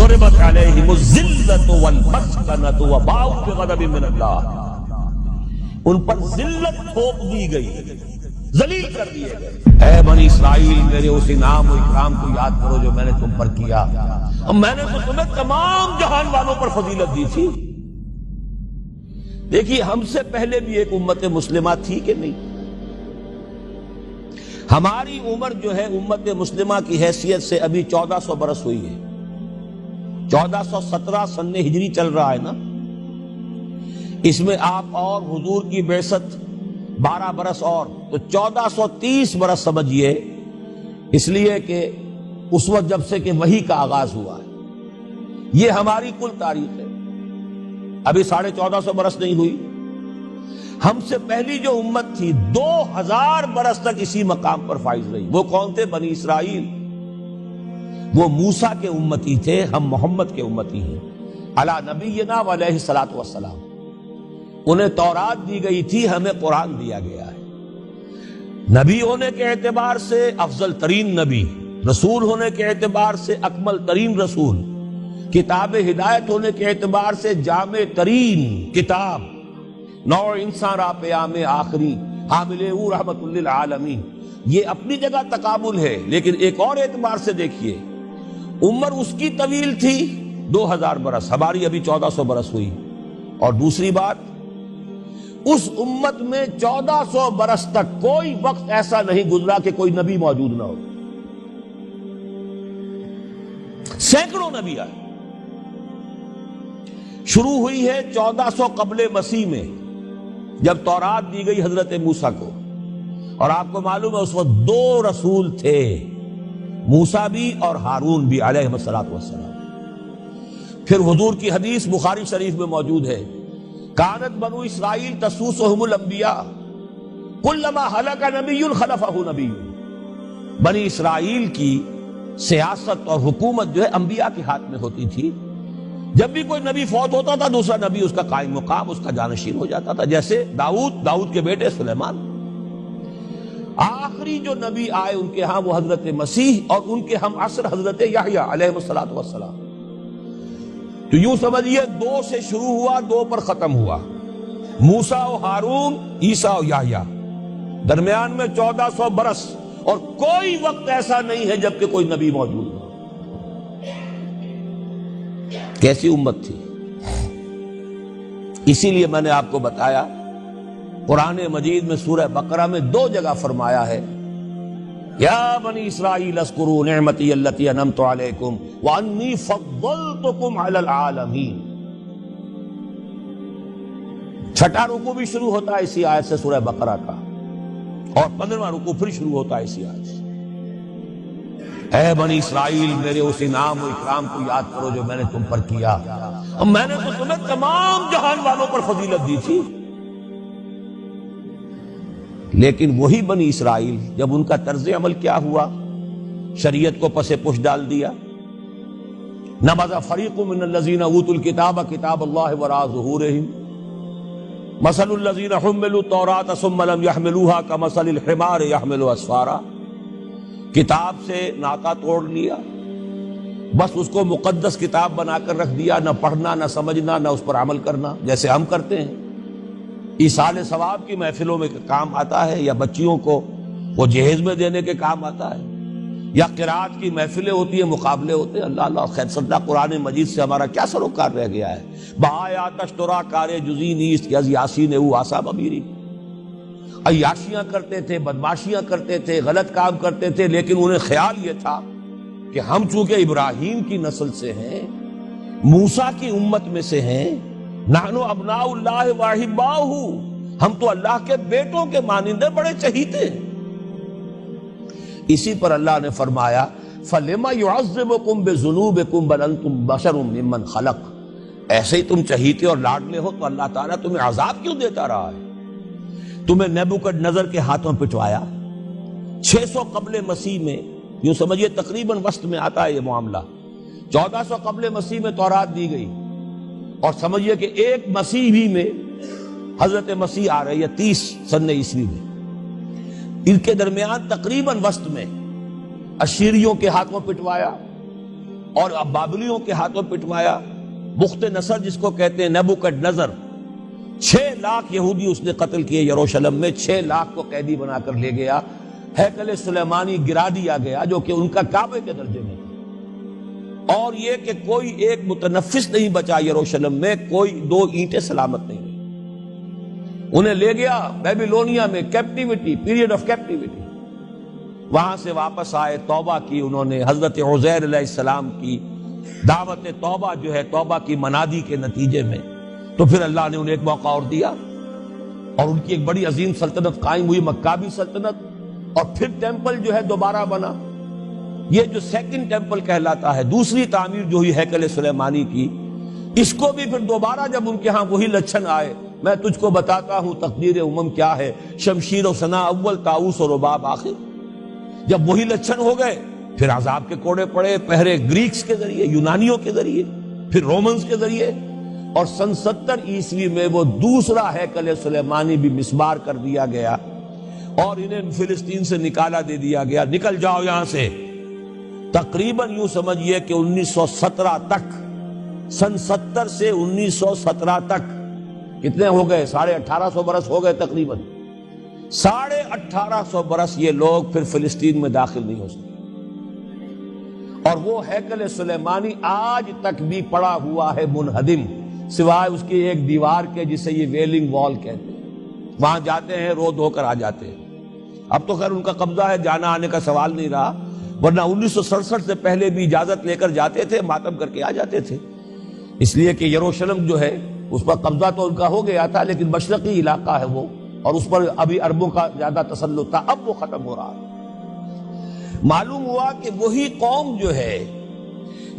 وضربت علیہم الذلۃ والمسکنۃ وباؤوا بغضب من اللہ، ان پر ذلت تھوپ دی گئی، ذلیل کر دیے گئے۔ اے بنی اسرائیل، میرے اس انعام و اکرام کو یاد کرو جو میں نے تم پر کیا، اور میں نے تو تمہیں تمام جہان والوں پر فضیلت دی تھی۔ دیکھیے ہم سے پہلے بھی ایک امت مسلمہ تھی کہ نہیں؟ ہماری عمر جو ہے امت مسلمہ کی حیثیت سے ابھی 1400 برس ہوئی ہے، 1417 سن ہجری چل رہا ہے نا، اس میں آپ اور حضور کی بعثت 12 برس اور، تو 1430 برس سمجھیے، اس لیے کہ اس وقت جب سے کہ وحی کا آغاز ہوا ہے، یہ ہماری کل تاریخ ہے، ابھی 1450 برس نہیں ہوئی۔ ہم سے پہلی جو امت تھی 2000 برس تک اسی مقام پر فائز رہی۔ وہ کون تھے؟ بنی اسرائیل، وہ موسیٰ کے امتی تھے، ہم محمد کے امتی ہیں علی نبینا و علیہ الصلوۃ والسلام۔ انہیں تورات دی گئی تھی، ہمیں قرآن دیا گیا ہے۔ نبی ہونے کے اعتبار سے افضل ترین نبی، رسول ہونے کے اعتبار سے اکمل ترین رسول، کتاب ہدایت ہونے کے اعتبار سے جامع ترین کتاب، نوع انسان را پیام آخری، حامل او رحمت للعالمین۔ یہ اپنی جگہ تقابل ہے، لیکن ایک اور اعتبار سے دیکھیے، عمر اس کی طویل تھی 2000 برس، ہماری ابھی 1400 برس ہوئی۔ اور دوسری بات، اس امت میں 1400 برس تک کوئی وقت ایسا نہیں گزرا کہ کوئی نبی موجود نہ ہو، سینکڑوں نبی آئے۔ شروع ہوئی ہے 1400 قبل مسیح میں، جب تورات دی گئی حضرت موسیٰ کو، اور آپ کو معلوم ہے اس وقت 2 رسول تھے، موسیٰ بھی اور ہارون بھی علیہ الصلوۃ والسلام۔ پھر حضور کی حدیث بخاری شریف میں موجود ہے، کانت بنو اسرائیل تسوسہم الانبیاء کلما ہلک نبی خلفہ نبی۔ بنی اسرائیل کی سیاست اور حکومت جو ہے انبیاء کے ہاتھ میں ہوتی تھی، جب بھی کوئی نبی فوت ہوتا تھا دوسرا نبی اس کا قائم مقام، اس کا جانشین ہو جاتا تھا، جیسے داؤد کے بیٹے سلیمان۔ آخری جو نبی آئے ان کے ہاں وہ حضرت مسیح، اور ان کے ہم عصر حضرت یحییٰ علیہ الصلوۃ والسلام۔ تو یوں سمجھیے 2 سے شروع ہوا، 2 پر ختم ہوا، موسیٰ و ہارون، عیسیٰ و یحییٰ، درمیان میں 1400 برس، اور کوئی وقت ایسا نہیں ہے جب کہ کوئی نبی موجود ہو۔ کیسی امت تھی! اسی لیے میں نے آپ کو بتایا، قرآن مجید میں سورہ بقرہ میں 2 جگہ فرمایا ہے، یا بنی اسرائیل اذکروا نعمتی التی انعمت علیکم وانی فضلتکم علی العالمین۔ 6واں رکوع بھی شروع ہوتا ہے اسی آیت سے سورہ بقرہ کا، اور 15واں رکوع پھر شروع ہوتا ہے اسی آیت سے۔ اے بنی اسرائیل، میرے اس انعام و اکرام کو یاد کرو جو میں نے تم پر کیا، اور میں نے تو تمہیں تمام جہان والوں پر فضیلت دی تھی۔ لیکن وہی بنی اسرائیل، جب ان کا طرز عمل کیا ہوا، شریعت کو پس پش ڈال دیا۔ نبذ فریق من الذین اوتوا الکتاب کتاب اللہ وراء ظہورہم مثل الذین حملوا التوراۃ ثم لم یحملوها کمثل الحمار یحمل اسفارا۔ کتاب سے ناطہ توڑ لیا، بس اس کو مقدس کتاب بنا کر رکھ دیا، نہ پڑھنا، نہ سمجھنا، نہ اس پر عمل کرنا، جیسے ہم کرتے ہیں۔ ایصال ثواب کی محفلوں میں کام آتا ہے، یا بچیوں کو وہ جہیز میں دینے کے کام آتا ہے، یا قرات کی محفلیں ہوتی ہیں، مقابلے ہوتے ہیں۔ اللہ اللہ خیر صدہ قرآن مجید سے ہمارا کیا سروکار رہ گیا ہے۔ بآیاتش ترا کار جزی نیست از یاسین او آسا بمیری۔ عیاشیاں کرتے تھے، بدماشیاں کرتے تھے، غلط کام کرتے تھے، لیکن انہیں خیال یہ تھا کہ ہم چونکہ ابراہیم کی نسل سے ہیں، موسیٰ کی امت میں سے ہیں، نحن ابناء اللہ واحباؤہ، ہم تو اللہ کے بیٹوں کے مانندے بڑے چہیتے ہیں۔ اسی پر اللہ نے فرمایا فَلِمَ يُعَذِّبُكُمْ بِذُنُوبِكُمْ بَلْ أَنْتُمْ بَشَرٌ مِّمَّنْ خَلَقَ۔ ایسے ہی تم چہیتے اور لاڈلے ہو تو اللہ تعالیٰ تمہیں عذاب کیوں دیتا رہا ہے؟ تمہیں نیبوکڈنیزر کے ہاتھوں پٹوایا 600 قبل مسیح میں، یوں سمجھیے تقریباً وسط میں آتا ہے یہ معاملہ۔ 1400 قبل مسیح میں تورات دی گئی، اور سمجھیے کہ ایک مسیحی میں حضرت مسیح آ رہی ہے 30 سن عیسوی میں، ان کے درمیان تقریباً وسط میں اشیریوں کے ہاتھوں پٹوایا، اور اب بابلیوں کے ہاتھوں پٹوایا. بخت نصر جس کو کہتے ہیں، نیبوکڈ نظر، 6 لاکھ یہودی اس نے قتل کیے یروشلم میں. 6 لاکھ کو قیدی بنا کر لے گیا. ہیکل سلیمانی گرا دیا گیا جو کہ ان کا کعبے کے درجے میں تھا. اور یہ کہ کوئی ایک متنفس نہیں بچا یروشلم میں، کوئی 2 اینٹیں سلامت نہیں. انہیں لے گیا بیبیلونیا میں، کیپٹیوٹی، پیریڈ آف کیپٹیوٹی. وہاں سے واپس آئے، توبہ کی انہوں نے، حضرت عزیر علیہ السلام کی دعوت توبہ جو ہے، توبہ کی منادی کے نتیجے میں، تو پھر اللہ نے انہیں ایک موقع اور دیا اور ان کی ایک بڑی عظیم سلطنت قائم ہوئی، مکابی سلطنت. اور پھر ٹیمپل جو ہے دوبارہ بنا. یہ جو سیکنڈ ٹیمپل کہلاتا ہے، دوسری تعمیر جو ہوئی ہیکل سلیمانی کی، اس کو بھی پھر دوبارہ جب ان کے ہاں وہی لچھن آئے، میں تجھ کو بتاتا ہوں تقدیر امم کیا ہے، شمشیر و ثنا اول، طاؤس و رباب آخر. جب وہی لچھن ہو گئے، پھر عذاب کے کوڑے پڑے، پہرے گریکس کے ذریعے، یونانیوں کے ذریعے، پھر رومنز کے ذریعے. اور سن 70 عیسوی میں وہ دوسرا ہیکل سلیمانی بھی مسمار کر دیا گیا اور انہیں فلسطین سے نکالا دے دیا گیا. نکل جاؤ یہاں سے. تقریباً یوں سمجھئے کہ 1917 تک، سن 70 سے 1917 تک کتنے ہو گئے؟ 1850 برس ہو گئے تقریباً. 1850 برس یہ لوگ پھر فلسطین میں داخل نہیں ہو سکے. اور وہ ہیکل سلیمانی آج تک بھی پڑا ہوا ہے منہدم، سوائے اس کی ایک دیوار کے جسے یہ ویلنگ وال کہتے ہیں. وہاں جاتے ہیں، رو دھو کر آ جاتے ہیں. اب تو خیر ان کا قبضہ ہے، جانا آنے کا سوال نہیں رہا، ورنہ 1967 سے پہلے بھی اجازت لے کر جاتے تھے، ماتم کر کے آ جاتے تھے. اس لیے کہ یروشلم جو ہے اس پر قبضہ تو ان کا ہو گیا تھا، لیکن مشرقی علاقہ ہے وہ، اور اس پر ابھی عربوں کا زیادہ تسلط تھا. اب وہ ختم ہو رہا ہے. معلوم ہوا کہ وہی قوم جو ہے،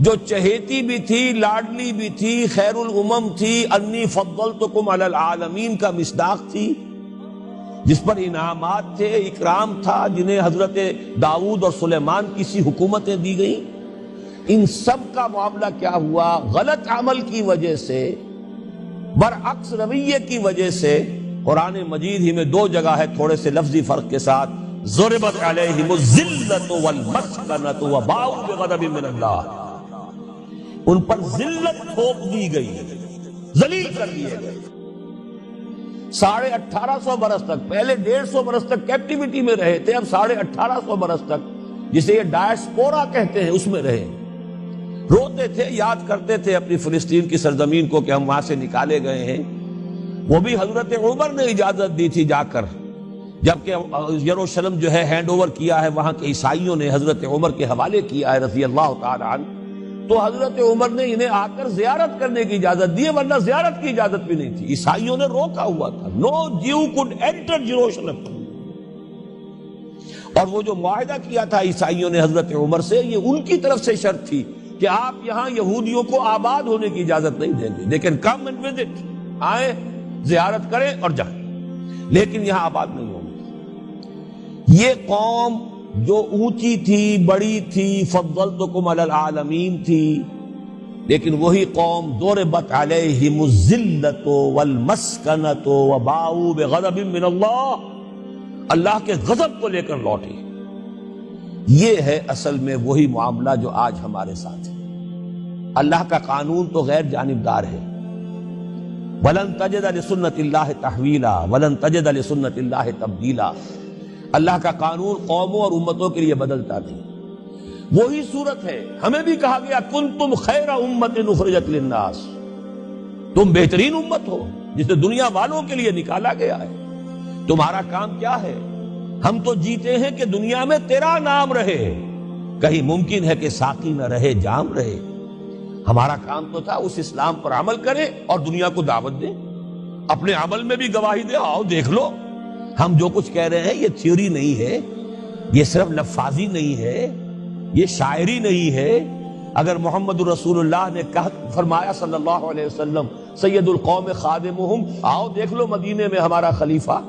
جو چہیتی بھی تھی، لاڈلی بھی تھی، خیر الامم تھی، انی فضلتکم علی العالمین کا مصداق تھی، جس پر انعامات تھے، اکرام تھا، جنہیں حضرت داؤد اور سلیمان کی سی حکومتیں دی گئیں، ان سب کا معاملہ کیا ہوا؟ غلط عمل کی وجہ سے، برعکس رویے کی وجہ سے. قرآن مجید ہی میں 2 جگہ ہے تھوڑے سے لفظی فرق کے ساتھ، ضربت علیہم الذلۃ والمسکنۃ وباؤوا بغضب من اللہ. ان پر ذلت تھوپ دی گئی، ذلیل کر دیے گئے. 1850 برس تک، پہلے 150 برس تک کیپٹیوٹی میں رہے تھے، اب 1850 برس تک جسے یہ ڈائسپورا کہتے ہیں اس میں رہے. روتے تھے، یاد کرتے تھے اپنی فلسطین کی سرزمین کو کہ ہم وہاں سے نکالے گئے ہیں. وہ بھی حضرت عمر نے اجازت دی تھی جا کر، جبکہ یروشلم جو ہے ہینڈ اوور کیا ہے وہاں کے عیسائیوں نے، حضرت عمر کے حوالے کیا ہے رضی اللہ تعالی عنہ. تو حضرت عمر نے انہیں آ کر زیارت کرنے کی اجازت دی، ورنہ زیارت کی اجازت بھی نہیں تھی. عیسائیوں نے روکا ہوا تھا، نو جیو کوڈ انٹر جیروشلم. اور وہ جو معاہدہ کیا تھا عیسائیوں نے حضرت عمر سے، یہ ان کی طرف سے شرط تھی کہ آپ یہاں یہودیوں کو آباد ہونے کی اجازت نہیں دیں گے، لیکن کم اینڈ وزٹ، آئیں زیارت کریں اور جائیں، لیکن یہاں آباد نہیں ہوں گے. یہ قوم جو اونچی تھی، بڑی تھی، فضلتکم علی العالمین تھی، لیکن وہی قوم ضربت علیہم الذلۃ والمسکنۃ وباؤوا بغضب من اللہ، اللہ کے غضب کو لے کر لوٹی. یہ ہے اصل میں وہی معاملہ جو آج ہمارے ساتھ ہے. اللہ کا قانون تو غیر جانبدار ہے. وَلَن تَجِدَ لِسُنَّتِ اللَّهِ تَحْوِيلًا وَلَن تَجِدَ لِسُنَّتِ اللَّهِ تَبْدِيلًا. اللہ کا قانون قوموں اور امتوں کے لیے بدلتا نہیں. وہی صورت ہے. ہمیں بھی کہا گیا کنتم خیر امت اخرجت للناس، تم بہترین امت ہو جسے دنیا والوں کے لیے نکالا گیا ہے. تمہارا کام کیا ہے؟ ہم تو جیتے ہیں کہ دنیا میں تیرا نام رہے، کہیں ممکن ہے کہ ساقی نہ رہے، جام رہے. ہمارا کام تو تھا اس اسلام پر عمل کرے اور دنیا کو دعوت دے، اپنے عمل میں بھی گواہی دے. آؤ دیکھ لو، ہم جو کچھ کہہ رہے ہیں یہ تھیوری نہیں ہے، یہ صرف لفاظی نہیں ہے، یہ شاعری نہیں ہے. اگر محمد رسول اللہ نے فرمایا صلی اللہ علیہ وسلم سید القوم خادمہم، آؤ دیکھ لو مدینے میں ہمارا خلیفہ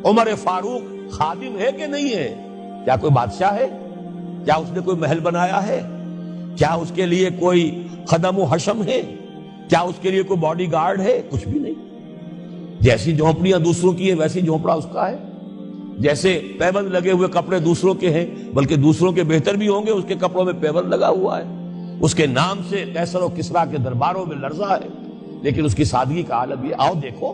عمر فاروق خادم ہے کہ نہیں ہے؟ کیا کوئی بادشاہ ہے؟ کیا اس نے کوئی محل بنایا ہے؟ کیا اس کے لیے کوئی خدم و حشم ہے؟ کیا اس کے لیے کوئی باڈی گارڈ ہے؟ کچھ بھی نہیں. جیسی جھونپڑیاں دوسروں کی ہیں ویسی جھونپڑا اس کا ہے. جیسے پیبند لگے ہوئے کپڑے دوسروں کے ہیں، بلکہ دوسروں کے بہتر بھی ہوں گے، اس کے کپڑوں میں پیبند لگا ہوا ہے. اس کے نام سے قیصر و کسریٰ کے درباروں میں لرزہ ہے، لیکن اس کی سادگی کا عالم یہ، آؤ دیکھو،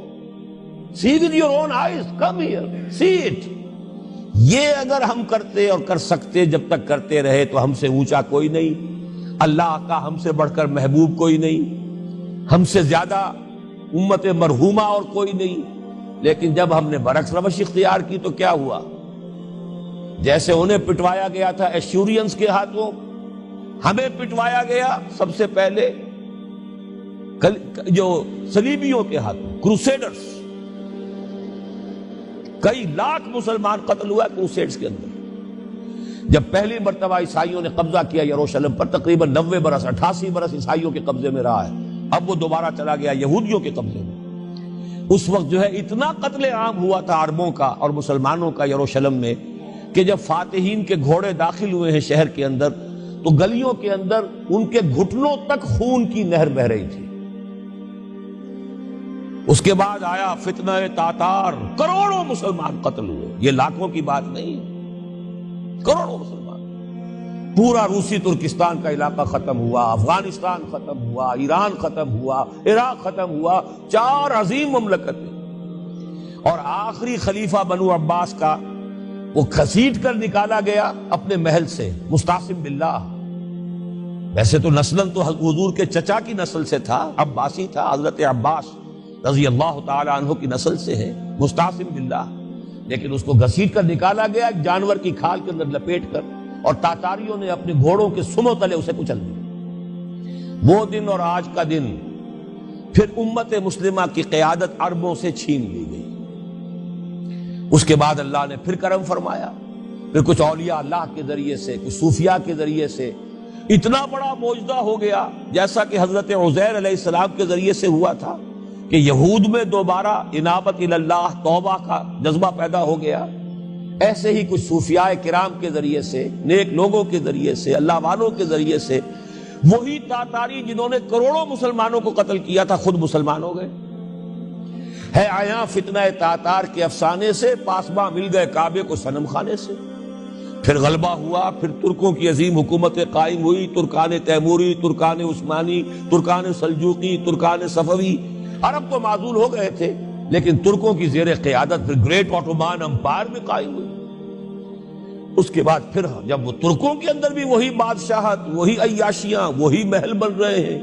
see with your own eyes, come here, see it۔ یہ اگر ہم کرتے اور کر سکتے، جب تک کرتے رہے تو ہم سے اونچا کوئی نہیں، اللہ کا ہم سے بڑھ کر محبوب کوئی نہیں، ہم سے زیادہ امت مرحومہ اور کوئی نہیں۔ لیکن جب ہم نے برعکس روش اختیار کی تو کیا ہوا؟ جیسے انہیں پٹوایا گیا تھا ایشورینز کے ہاتھوں، ہمیں پٹوایا گیا سب سے پہلے جو صلیبیوں کے ہاتھوں، کروسیڈرز۔ کئی لاکھ مسلمان قتل ہوا کروسیڈز کے اندر۔ جب پہلی مرتبہ عیسائیوں نے قبضہ کیا یروشلم پر، تقریباً 90 برس 88 برس عیسائیوں کے قبضے میں رہا ہے، اب وہ دوبارہ چلا گیا یہودیوں کے قبضے میں۔ اس وقت جو ہے اتنا قتل عام ہوا تھا عربوں کا اور مسلمانوں کا یروشلم میں کہ جب فاتحین کے گھوڑے داخل ہوئے ہیں شہر کے اندر تو گلیوں کے اندر ان کے گھٹنوں تک خون کی نہر بہہ رہی تھی۔ اس کے بعد آیا فتنہ تاتار، کروڑوں مسلمان قتل ہوئے، یہ لاکھوں کی بات نہیں، کروڑوں مسلمان۔ پورا روسی ترکستان کا علاقہ ختم ہوا، افغانستان ختم ہوا، ایران ختم ہوا، عراق ختم ہوا، 4 عظیم مملکتیں۔ اور آخری خلیفہ بنو عباس کا وہ گھسیٹ کر نکالا گیا اپنے محل سے، مستعصم باللہ۔ ویسے تو نسلاً تو حضور کے چچا کی نسل سے تھا، عباسی تھا، حضرت عباس رضی اللہ تعالی عنہ کی نسل سے ہے، مستعصم باللہ، لیکن اس کو گھسیٹ کر نکالا گیا ایک جانور کی کھال کے اندر لپیٹ کر، اور تاتاریوں نے اپنے گھوڑوں کے سموں تلے اسے کچل دیا۔ وہ دن اور آج کا دن پھر امت مسلمہ کی قیادت عربوں سے چھین لی گئی۔ اس کے بعد اللہ نے پھر کرم فرمایا، پھر کچھ اولیاء اللہ کے ذریعے سے، کچھ صوفیاء کے ذریعے سے اتنا بڑا معجزہ ہو گیا، جیسا کہ حضرت عزیر علیہ السلام کے ذریعے سے ہوا تھا کہ یہود میں دوبارہ انابت اللہ، توبہ کا جذبہ پیدا ہو گیا۔ ایسے ہی کچھ صوفیاء کرام کے ذریعے سے، نیک لوگوں کے ذریعے سے، اللہ والوں کے ذریعے سے، وہی تاتاری جنہوں نے کروڑوں مسلمانوں کو قتل کیا تھا خود مسلمان ہو گئے۔ ہے آیا فتنہ تاتار کے افسانے سے، پاسباں مل گئے کعبے کو صنم خانے سے۔ پھر غلبہ ہوا، پھر ترکوں کی عظیم حکومتیں قائم ہوئی، ترکان تیموری، Terken Usmani, Terken Seljuqi, Terken صفوی۔ عرب تو معزول ہو گئے تھے، لیکن ترکوں کی زیر قیادت پھر گریٹ آٹومان امپائر میں قائم ہوئی۔ اس کے بعد پھر جب وہ ترکوں کے اندر بھی وہی بادشاہت، وہی عیاشیاں، وہی محل بن رہے ہیں،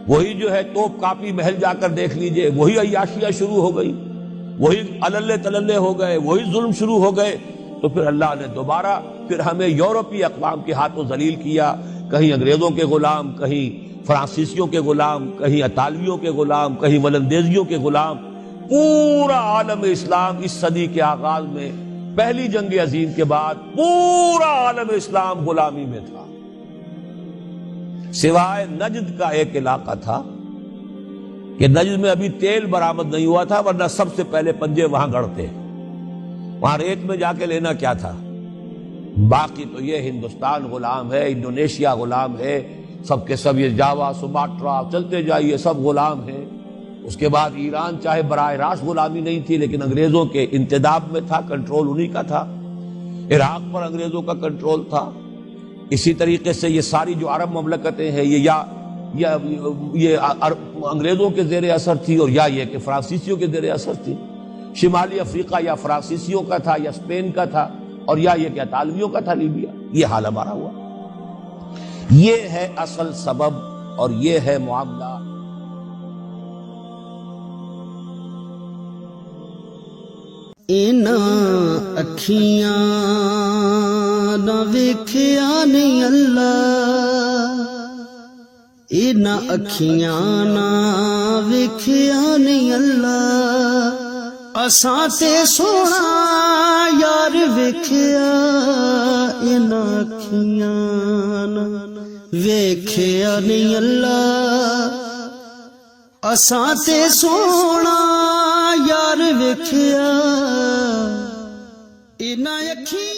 وہی جو ہے توپ کاپی محل جا کر دیکھ لیجئے، وہی عیاشیاں شروع ہو گئی، وہی اللے تللے ہو گئے، وہی ظلم شروع ہو گئے، تو پھر اللہ نے دوبارہ پھر ہمیں یورپی اقوام کے ہاتھوں ذلیل کیا، کہیں انگریزوں کے غلام، کہیں فرانسیسیوں کے غلام، کہیں اطالویوں کے غلام، کہیں ولندیزیوں کے غلام۔ پورا عالم اسلام اس صدی کے آغاز میں، پہلی جنگ عظیم کے بعد، پورا عالم اسلام غلامی میں تھا، سوائے نجد کا ایک علاقہ تھا کہ نجد میں ابھی تیل برآمد نہیں ہوا تھا، ورنہ سب سے پہلے پنجے وہاں گڑتے، وہاں ریت میں جا کے لینا کیا تھا۔ باقی تو یہ ہندوستان غلام ہے، انڈونیشیا غلام ہے، سب کے سب یہ جاوا، سماٹرا، چلتے جائیے سب غلام ہیں۔ اس کے بعد ایران چاہے براہ راست غلامی نہیں تھی، لیکن انگریزوں کے انتداب میں تھا، کنٹرول انہی کا تھا۔ عراق پر انگریزوں کا کنٹرول تھا۔ اسی طریقے سے یہ ساری جو عرب مملکتیں ہیں، یہ انگریزوں کے زیر اثر تھی، اور یا یہ کہ فرانسیسیوں کے زیر اثر تھی۔ شمالی افریقہ یا فرانسیسیوں کا تھا یا اسپین کا تھا، اور یا یہ کہ اطالویوں کا تھا، لیبیا۔ یہ حال ہمارا ہوا۔ یہ ہے اصل سبب اور یہ ہے معاملہ۔ اکھیاں نہ ویکھیا نہیں اللہ، اکھیاں نہ ویکھیا نہیں اللہ، اساں تے سونا یار ویکھیا، اکھیاں نہ ویکھیا نہیں اللہ، اساں تے سونا یار ویکھیا، اکھیاں